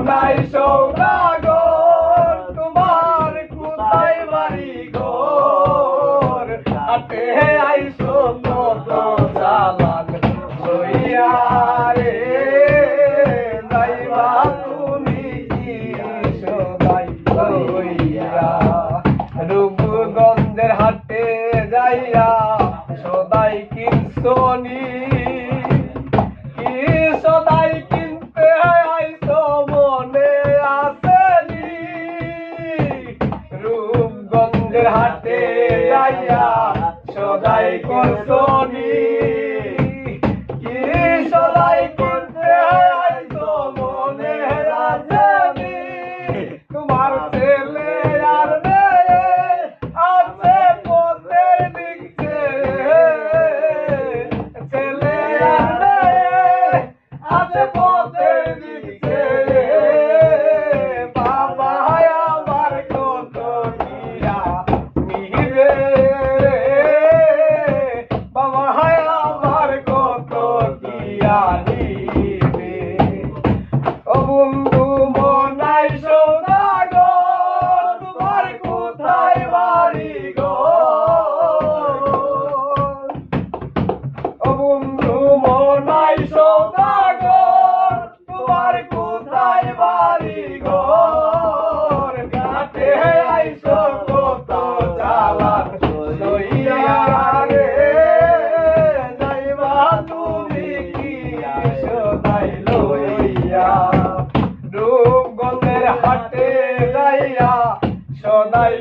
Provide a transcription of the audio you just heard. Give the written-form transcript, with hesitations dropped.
নাই সৌদাগর তোমার কোথায় বাড়ি ঘর হাটে আইছো কত চালান লইয়া রে যাইবা তুমি কি সদাই লইয়া রূপগঞ্জের হাটে যাইয়া সদাই কিনছনি কি সদাই কিনতে আইছো মনে আসেনি রূপগঞ্জের হাটে যাইয়া সদাই করছনি কি সদাই কিনতে আইছো মনে আসেনি তোমার ছেলে আর মেয়ে আছে পথের দিক ছেলে আর মেয়ে আছে পথের দিক বাবা আমার কত দিয়া নিবে বাবা আমার কত দিয়া নিবে ও বন্ধু মনাই সৌদাগর তোমার কোথায় বাড়ি ঘর ও বন্ধু মনাই সৌদাগর তোমার কোথায় বাড়ি ঘর ঘাটে আইছো কত চালান লইয়া রে যাইবা তুমি কি সদাই লইয়া রূপগঞ্জের হাটে যাইয়া সদাই